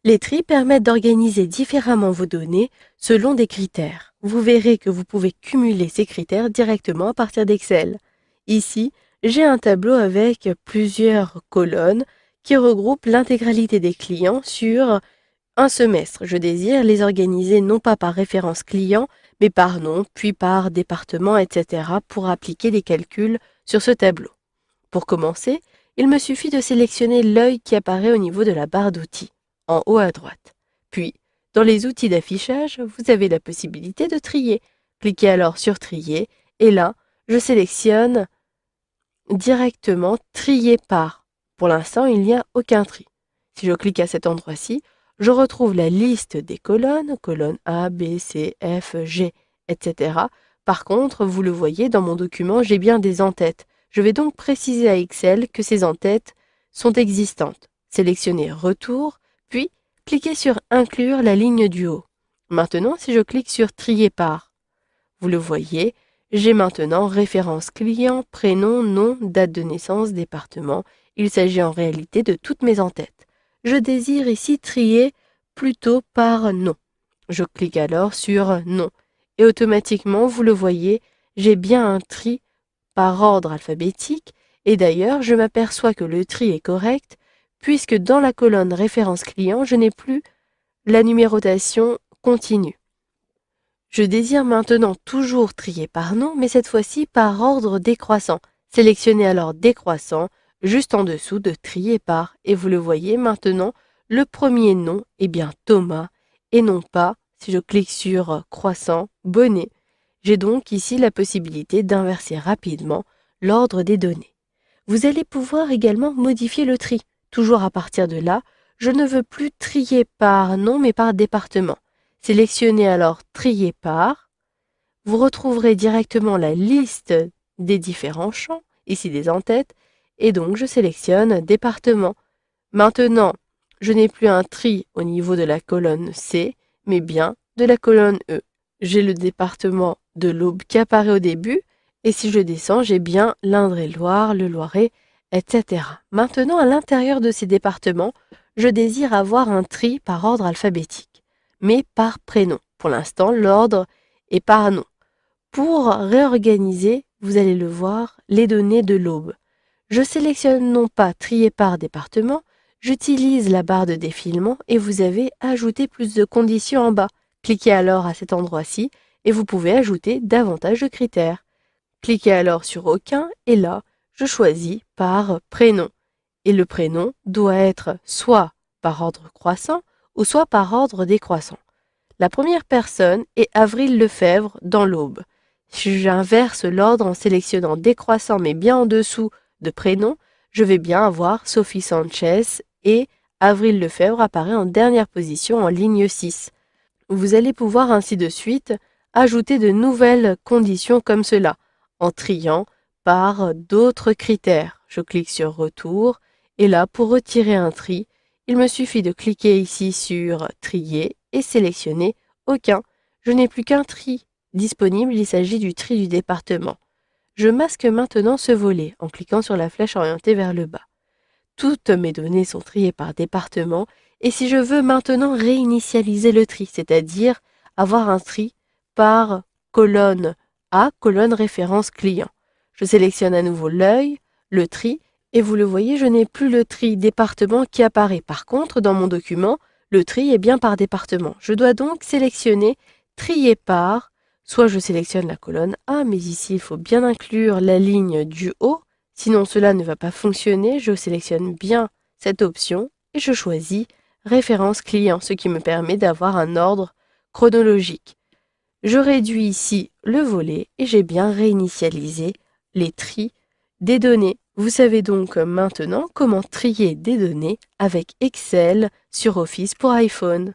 Les tris permettent d'organiser différemment vos données selon des critères. Vous verrez que vous pouvez cumuler ces critères directement à partir d'Excel. Ici, j'ai un tableau avec plusieurs colonnes qui regroupent l'intégralité des clients sur un semestre. Je désire les organiser non pas par référence client, mais par nom, puis par département, etc. pour appliquer des calculs sur ce tableau. Pour commencer, il me suffit de sélectionner l'œil qui apparaît au niveau de la barre d'outils, en haut à droite. Puis, dans les outils d'affichage, vous avez la possibilité de trier. Cliquez alors sur Trier, et là, je sélectionne directement Trier par. Pour l'instant, il n'y a aucun tri. Si je clique à cet endroit-ci, je retrouve la liste des colonnes A, B, C, F, G, etc. Par contre, vous le voyez, dans mon document, j'ai bien des en-têtes. Je vais donc préciser à Excel que ces en-têtes sont existantes. Sélectionnez Retour, puis cliquez sur Inclure la ligne du haut. Maintenant, si je clique sur Trier par, vous le voyez, j'ai maintenant référence client, prénom, nom, date de naissance, département. Il s'agit en réalité de toutes mes en-têtes. Je désire ici trier plutôt par nom. Je clique alors sur nom et automatiquement, vous le voyez, j'ai bien un tri par ordre alphabétique et d'ailleurs, je m'aperçois que le tri est correct puisque dans la colonne référence client, je n'ai plus la numérotation continue. Je désire maintenant toujours trier par nom, mais cette fois-ci par ordre décroissant. Sélectionnez alors décroissant juste en dessous de trier par et vous le voyez maintenant, le premier nom est bien Thomas et non pas, si je clique sur croissant, Bonnet. J'ai donc ici la possibilité d'inverser rapidement l'ordre des données. Vous allez pouvoir également modifier le tri. Toujours à partir de là, je ne veux plus trier par nom mais par département. Sélectionnez alors Trier par. Vous retrouverez directement la liste des différents champs, ici des en-têtes, et donc je sélectionne Département. Maintenant, je n'ai plus un tri au niveau de la colonne C, mais bien de la colonne E. J'ai le département de l'Aube qui apparaît au début, et si je descends, j'ai bien l'Indre-et-Loire, le Loiret, etc. Maintenant, à l'intérieur de ces départements, je désire avoir un tri par ordre alphabétique, mais par prénom. Pour l'instant, l'ordre est par nom. Pour réorganiser, vous allez le voir, les données de l'Aube. Je sélectionne non pas trier par département, j'utilise la barre de défilement et vous avez ajouté plus de conditions en bas. Cliquez alors à cet endroit-ci et vous pouvez ajouter davantage de critères. Cliquez alors sur Aucun et là, je choisis par prénom. Et le prénom doit être soit par ordre croissant ou soit par ordre décroissant. La première personne est Avril Lefebvre dans l'Aube. Si j'inverse l'ordre en sélectionnant décroissant mais bien en dessous de prénom, je vais bien avoir Sophie Sanchez et Avril Lefebvre apparaît en dernière position en ligne 6. Vous allez pouvoir ainsi de suite ajouter de nouvelles conditions comme cela, en triant par d'autres critères. Je clique sur Retour et là, pour retirer un tri, il me suffit de cliquer ici sur Trier et sélectionner Aucun. Je n'ai plus qu'un tri disponible, il s'agit du tri du département. Je masque maintenant ce volet en cliquant sur la flèche orientée vers le bas. Toutes mes données sont triées par département et si je veux maintenant réinitialiser le tri, c'est-à-dire avoir un tri par colonne A, colonne référence client. Je sélectionne à nouveau l'œil, le tri, et vous le voyez, je n'ai plus le tri département qui apparaît. Par contre, dans mon document, le tri est bien par département. Je dois donc sélectionner trier par, soit je sélectionne la colonne A, mais ici il faut bien inclure la ligne du haut, sinon cela ne va pas fonctionner. Je sélectionne bien cette option et je choisis référence client, ce qui me permet d'avoir un ordre chronologique. Je réduis ici le volet et j'ai bien réinitialisé les tris des données. Vous savez donc maintenant comment trier des données avec Excel sur Office pour iPhone.